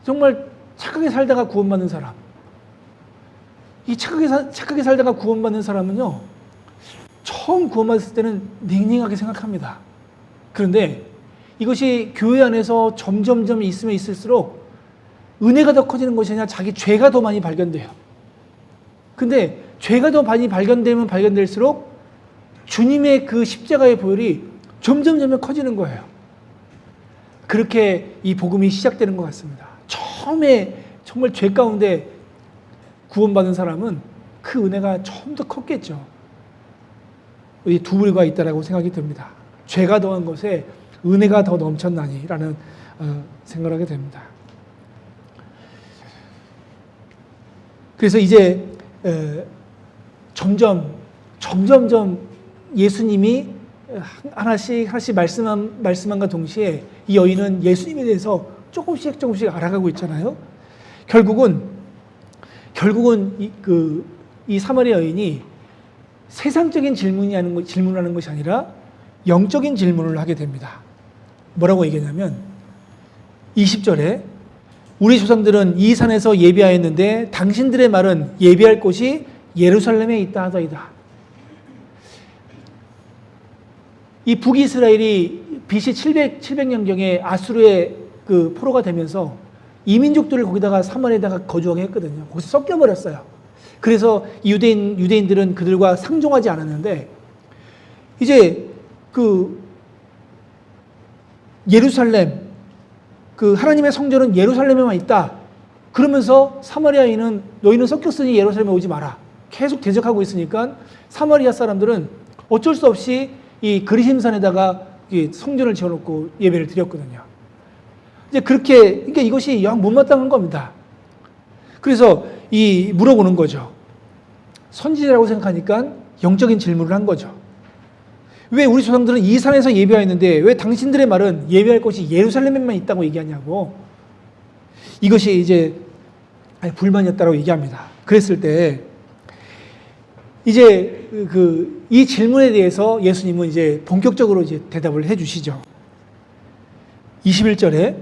정말 착하게 살다가 구원받는 사람. 이 착하게 살다가 구원받는 사람은요, 처음 구원받았을 때는 닝닝하게 생각합니다. 그런데 이것이 교회 안에서 점점점 있으면 있을수록 은혜가 더 커지는 것이 아니라 자기 죄가 더 많이 발견돼요. 근데 죄가 더 많이 발견되면 발견될수록 주님의 그 십자가의 보혈이 점점 커지는 거예요. 그렇게 이 복음이 시작되는 것 같습니다. 처음에 정말 죄 가운데 구원받은 사람은 그 은혜가 좀 더 컸겠죠. 이 두 부류가 있다라고 생각이 듭니다. 죄가 더한 것에 은혜가 더 넘쳤나니라는 생각을 하게 됩니다. 그래서 이제 점점점 예수님이 하나씩 말씀함과 동시에 이 여인은 예수님에 대해서 조금씩 알아가고 있잖아요. 결국은 결국은 이 사마리아 여인이 세상적인 질문하는 것이 아니라 영적인 질문을 하게 됩니다. 뭐라고 얘기하냐면 20절에 우리 조상들은 이 산에서 예배하였는데 당신들의 말은 예배할 곳이 예루살렘에 있다 하더이다. 이 북이스라엘이 BC 700년경에 아수르의 그 포로가 되면서 이민족들을 거기다가 사마리아에다가 거주하게 했거든요. 거기서 섞여버렸어요. 그래서 유대인들은 그들과 상종하지 않았는데 이제 그 예루살렘, 그 하나님의 성전은 예루살렘에만 있다. 그러면서 사마리아인은 너희는 섞였으니 예루살렘에 오지 마라. 계속 대적하고 있으니까 사마리아 사람들은 어쩔 수 없이 이 그리심산에다가 성전을 지어놓고 예배를 드렸거든요. 이제 그러니까 이것이 영 못마땅한 겁니다. 그래서 물어보는 거죠. 선지자라고 생각하니까 영적인 질문을 한 거죠. 왜 우리 조상들은 이 산에서 예배하였는데 왜 당신들의 말은 예배할 곳이 예루살렘에만 있다고 얘기하냐고. 이것이 이제 불만이었다고 얘기합니다. 그랬을 때 이제 이 질문에 대해서 예수님은 이제 본격적으로 이제 대답을 해 주시죠. 21절에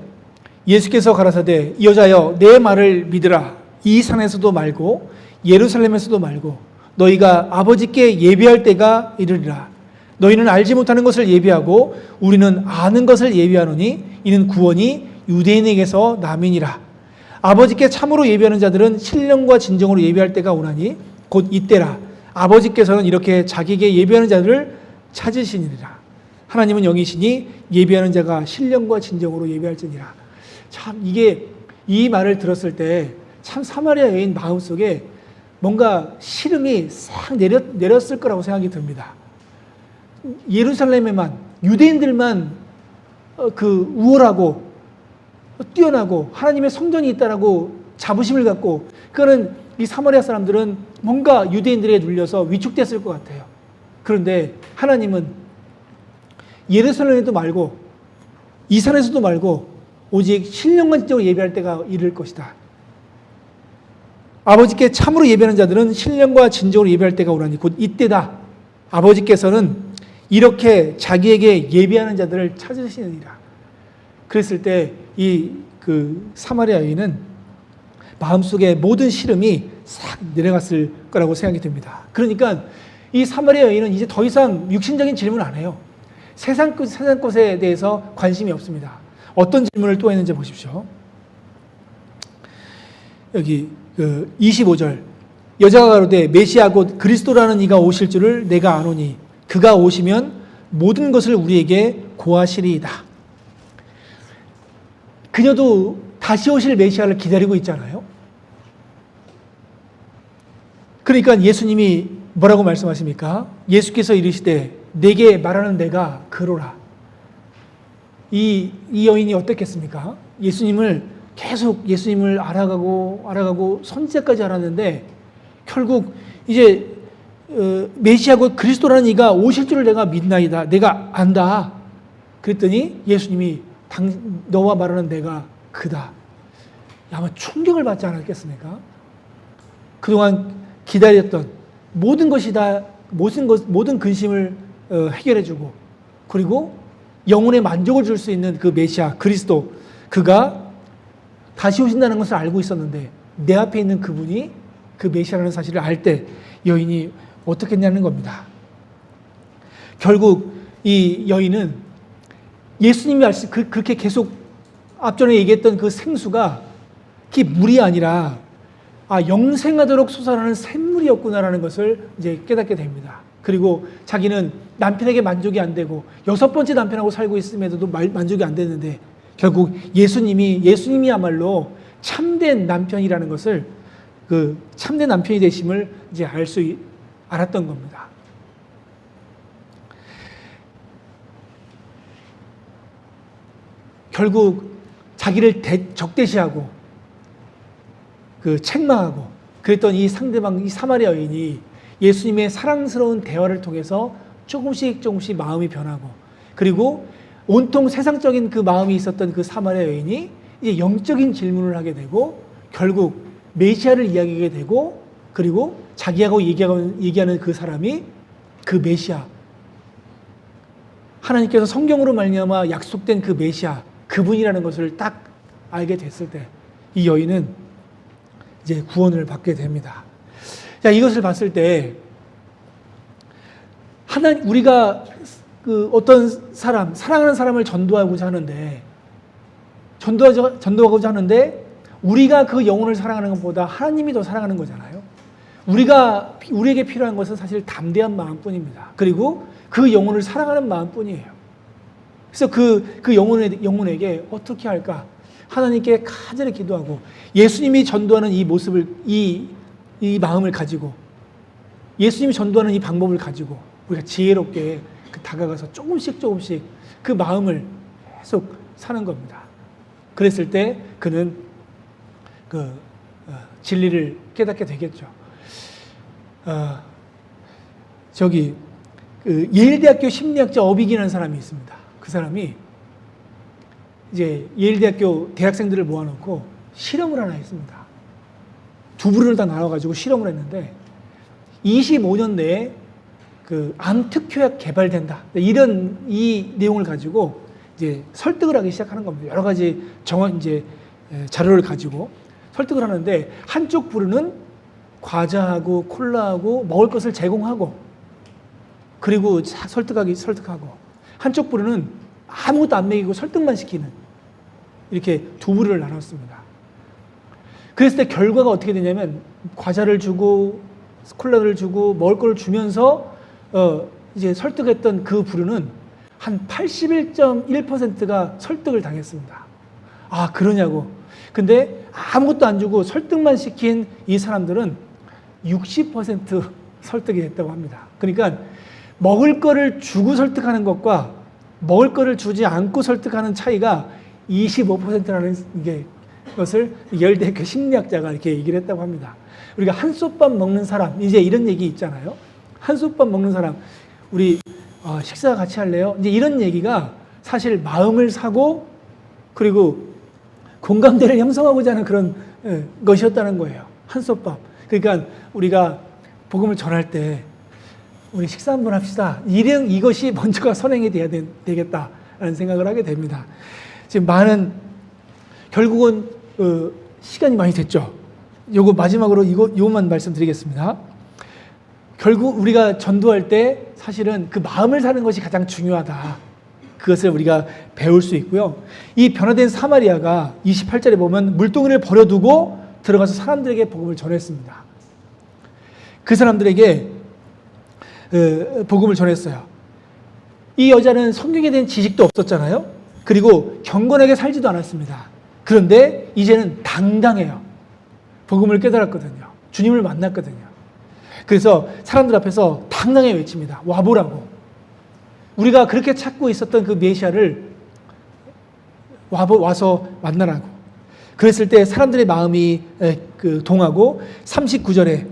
예수께서 가라사대 이 여자여 내 말을 믿으라. 이 산에서도 말고 예루살렘에서도 말고 너희가 아버지께 예배할 때가 이르리라. 너희는 알지 못하는 것을 예배하고 우리는 아는 것을 예배하노니 이는 구원이 유대인에게서 남이니라. 아버지께 참으로 예배하는 자들은 신령과 진정으로 예배할 때가 오나니 곧 이때라. 아버지께서는 이렇게 자기에게 예배하는 자들을 찾으시니라. 하나님은 영이시니 예배하는 자가 신령과 진정으로 예배할지니라. 참 이 말을 들었을 때 참 사마리아 여인 마음속에 뭔가 시름이 싹 내렸을 거라고 생각이 듭니다. 예루살렘에만 유대인들만 우월하고 뛰어나고 하나님의 성전이 있다라고 자부심을 갖고 그거는 이 사마리아 사람들은 뭔가 유대인들에 눌려서 위축됐을 것 같아요. 그런데 하나님은 예루살렘에도 말고 이 산에서도 말고 오직 신령과 진정으로 예배할 때가 이를 것이다. 아버지께 참으로 예배하는 자들은 신령과 진정으로 예배할 때가 오나니 곧 이때다. 아버지께서는 이렇게 자기에게 예배하는 자들을 찾으시느니라. 그랬을 때 사마리아 여인은 마음속에 모든 시름이 싹 내려갔을 거라고 생각이 듭니다. 그러니까 이 사마리아 여인은 이제 더 이상 육신적인 질문을 안 해요. 세상 것에 대해서 관심이 없습니다. 어떤 질문을 또 했는지 보십시오. 여기 25절 여자가 가로되 메시아 곧 그리스도라는 이가 오실 줄을 내가 아노니 그가 오시면 모든 것을 우리에게 고하시리이다. 그녀도 다시 오실 메시아를 기다리고 있잖아요. 그러니까 예수님이 뭐라고 말씀하십니까? 예수께서 이르시되 내게 말하는 내가 그로라. 이 여인이 어떻겠습니까? 계속 예수님을 알아가고 선지자까지 알았는데 결국 이제 메시아 곧 그리스도라는 이가 오실 줄을 내가 믿나이다. 내가 안다. 그랬더니 예수님이 너와 말하는 내가 그다. 아마 충격을 받지 않았겠습니까? 그동안 기다렸던 모든 것이 다 모든 근심을 해결해주고 그리고 영혼의 만족을 줄 수 있는 그 메시아 그리스도 그가 다시 오신다는 것을 알고 있었는데 내 앞에 있는 그분이 그 메시아라는 사실을 알 때 여인이 어떻게 했냐는 겁니다. 결국 이 여인은 예수님이 그렇게 계속 앞전에 얘기했던 그 생수가 그게 물이 아니라 영생하도록 솟아나는 샘물이었구나라는 것을 이제 깨닫게 됩니다. 그리고 자기는 남편에게 만족이 안 되고 6번째 남편하고 살고 있음에도 만족이 안 되는데 결국 예수님이야말로 참된 남편이라는 것을 그 참된 남편이 되심을 이제 알았던 겁니다. 결국 자기를 적대시하고 책망하고 그랬던 이 상대방 이 사마리아 여인이 예수님의 사랑스러운 대화를 통해서 조금씩 마음이 변하고 그리고 온통 세상적인 그 마음이 있었던 그 사마리아 여인이 이제 영적인 질문을 하게 되고 결국 메시아를 이야기하게 되고, 그리고 자기하고 얘기하는 그 사람이 그 메시아, 하나님께서 성경으로 말미암아 약속된 그 메시아, 그분이라는 것을 딱 알게 됐을 때 이 여인은 이제 구원을 받게 됩니다. 자, 이것을 봤을 때 우리가 그 어떤 사람, 사랑하는 사람을 전도하고자 하는데, 전도하고자 하는데 우리가 그 영혼을 사랑하는 것보다 하나님이 더 사랑하는 거잖아요. 우리에게 필요한 것은 사실 담대한 마음뿐입니다. 그리고 그 영혼을 사랑하는 마음뿐이에요. 그래서 그 영혼에게 어떻게 할까? 하나님께 간절히 기도하고 예수님이 전도하는 이 모습을, 이 마음을 가지고, 예수님이 전도하는 이 방법을 가지고 우리가 지혜롭게 다가가서 조금씩 그 마음을 계속 사는 겁니다. 그랬을 때 그는 진리를 깨닫게 되겠죠. 예일대학교 심리학자 어빅이라는 사람이 있습니다. 그 사람이 이제 예일대학교 대학생들을 모아놓고 실험을 하나 했습니다. 두 부류를 다 나눠가지고 실험을 했는데 25년 내에 그 암특효약 개발된다. 이 내용을 가지고 이제 설득을 하기 시작하는 겁니다. 여러 가지 자료를 가지고 설득을 하는데, 한쪽 부류는 과자하고 콜라하고 먹을 것을 제공하고 그리고 설득하고, 한쪽 부류는 아무것도 안 먹이고 설득만 시키는, 이렇게 두 부류를 나눴습니다. 그랬을 때 결과가 어떻게 되냐면, 과자를 주고 콜라를 주고 먹을 걸 주면서 이제 설득했던 그 부류는 한 81.1%가 설득을 당했습니다. 아, 그러냐고. 근데 아무것도 안 주고 설득만 시킨 이 사람들은 60% 설득이 됐다고 합니다. 그러니까 먹을 거를 주고 설득하는 것과 먹을 거를 주지 않고 설득하는 차이가 25%라는 것을 예일대학교 심리학자가 이렇게 얘기를 했다고 합니다. 우리가 한솥밥 먹는 사람, 이제 이런 얘기 있잖아요. 한솥밥 먹는 사람, 우리 식사 같이 할래요? 이제 이런 얘기가 사실 마음을 사고 그리고 공감대를 형성하고자 하는 그런 것이었다는 거예요. 한솥밥. 그러니까 우리가 복음을 전할 때 우리 식사 한번 합시다. 이것이 먼저가 선행이 돼야 되겠다라는 생각을 하게 됩니다. 지금 결국은 시간이 많이 됐죠. 요거 마지막으로 요것만 말씀드리겠습니다. 결국 우리가 전도할 때 사실은 그 마음을 사는 것이 가장 중요하다. 그것을 우리가 배울 수 있고요. 이 변화된 사마리아가 28절에 보면 물동이를 버려두고 들어가서 사람들에게 복음을 전했습니다. 그 사람들에게 복음을 전했어요. 이 여자는 성경에 대한 지식도 없었잖아요. 그리고 경건하게 살지도 않았습니다. 그런데 이제는 당당해요. 복음을 깨달았거든요. 주님을 만났거든요. 그래서 사람들 앞에서 당당하게 외칩니다. 와보라고. 우리가 그렇게 찾고 있었던 그 메시아를 와서 만나라고. 그랬을 때 사람들의 마음이 동하고 39절에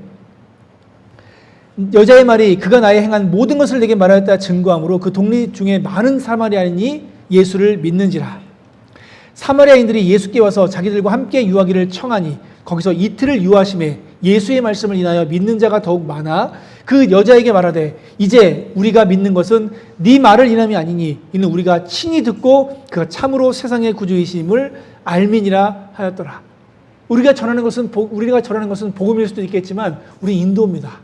여자의 말이 그가 나의 행한 모든 것을 내게 말하였다 증거함으로 그 동네 중에 많은 사마리아인이 예수를 믿는지라. 사마리아인들이 예수께 와서 자기들과 함께 유하기를 청하니 거기서 이틀을 유하심에 예수의 말씀을 인하여 믿는 자가 더욱 많아 그 여자에게 말하되 이제 우리가 믿는 것은 네 말을 인함이 아니니 이는 우리가 친히 듣고 그가 참으로 세상의 구주이심을 알미니라 하였더라. 우리가 전하는 것은 복음일 수도 있겠지만 우리 인도입니다.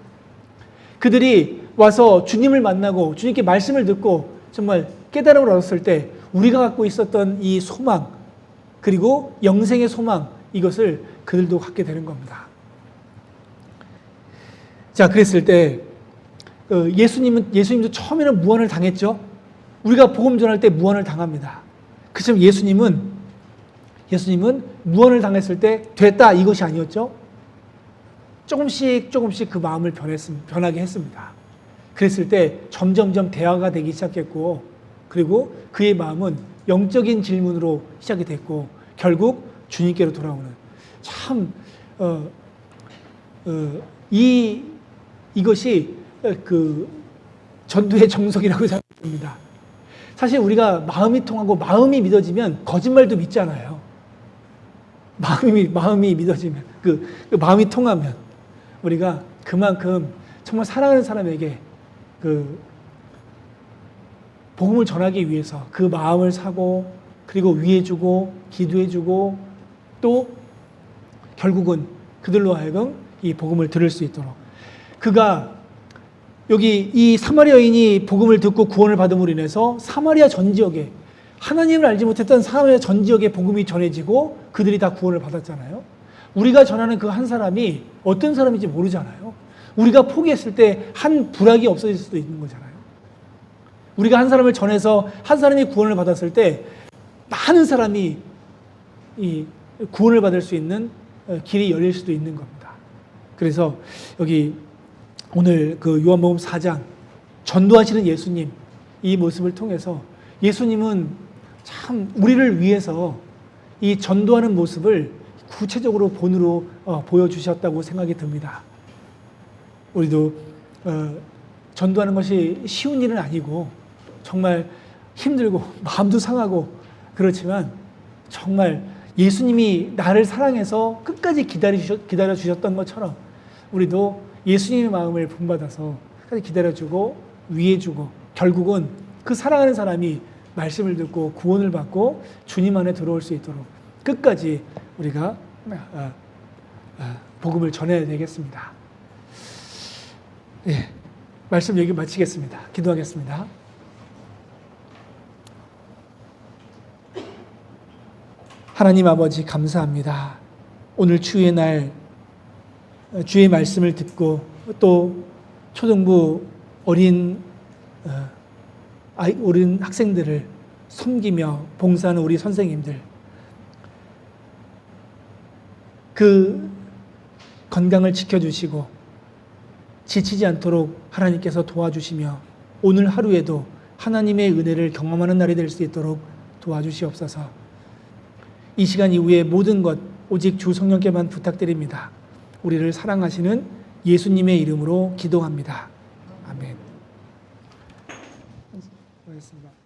그들이 와서 주님을 만나고 주님께 말씀을 듣고 정말 깨달음을 얻었을 때 우리가 갖고 있었던 이 소망, 그리고 영생의 소망, 이것을 그들도 갖게 되는 겁니다. 자, 그랬을 때 예수님도 처음에는 무언을 당했죠. 우리가 복음 전할 때 무언을 당합니다. 그렇지만 예수님은 무언을 당했을 때 됐다, 이것이 아니었죠. 조금씩 그 마음을 변하게 했습니다. 그랬을 때 점점점 대화가 되기 시작했고, 그리고 그의 마음은 영적인 질문으로 시작이 됐고, 결국 주님께로 돌아오는, 참 이것이 그 전도의 정석이라고 생각합니다. 사실 우리가 마음이 통하고 마음이 믿어지면 거짓말도 믿잖아요. 마음이 믿어지면, 그 마음이 통하면 우리가 그만큼 정말 사랑하는 사람에게 그 복음을 전하기 위해서 그 마음을 사고, 그리고 위해주고 기도해주고, 또 결국은 그들로 하여금 이 복음을 들을 수 있도록, 그가 여기 이 사마리아 여인이 복음을 듣고 구원을 받음으로 인해서 사마리아 전 지역에, 하나님을 알지 못했던 사마리아 전 지역에 복음이 전해지고 그들이 다 구원을 받았잖아요. 우리가 전하는 그 한 사람이 어떤 사람인지 모르잖아요. 우리가 포기했을 때 한 부락이 없어질 수도 있는 거잖아요. 우리가 한 사람을 전해서 한 사람이 구원을 받았을 때 많은 사람이 이 구원을 받을 수 있는 길이 열릴 수도 있는 겁니다. 그래서 여기 오늘 그 요한복음 4장 전도하시는 예수님, 이 모습을 통해서 예수님은 참 우리를 위해서 이 전도하는 모습을 구체적으로 본으로 보여주셨다고 생각이 듭니다. 우리도 전도하는 것이 쉬운 일은 아니고 정말 힘들고 마음도 상하고 그렇지만, 정말 예수님이 나를 사랑해서 끝까지 기다려주셨던 것처럼 우리도 예수님의 마음을 본받아서 끝까지 기다려주고 위해주고, 결국은 그 사랑하는 사람이 말씀을 듣고 구원을 받고 주님 안에 들어올 수 있도록 끝까지 우리가 복음을 전해야 되겠습니다. 예, 말씀 여기 마치겠습니다. 기도하겠습니다. 하나님 아버지, 감사합니다. 오늘 주의 날 주의 말씀을 듣고 또 초등부 어린 학생들을 섬기며 봉사하는 우리 선생님들, 그 건강을 지켜주시고 지치지 않도록 하나님께서 도와주시며 오늘 하루에도 하나님의 은혜를 경험하는 날이 될 수 있도록 도와주시옵소서. 이 시간 이후에 모든 것 오직 주 성령께만 부탁드립니다. 우리를 사랑하시는 예수님의 이름으로 기도합니다. 아멘. 고맙습니다.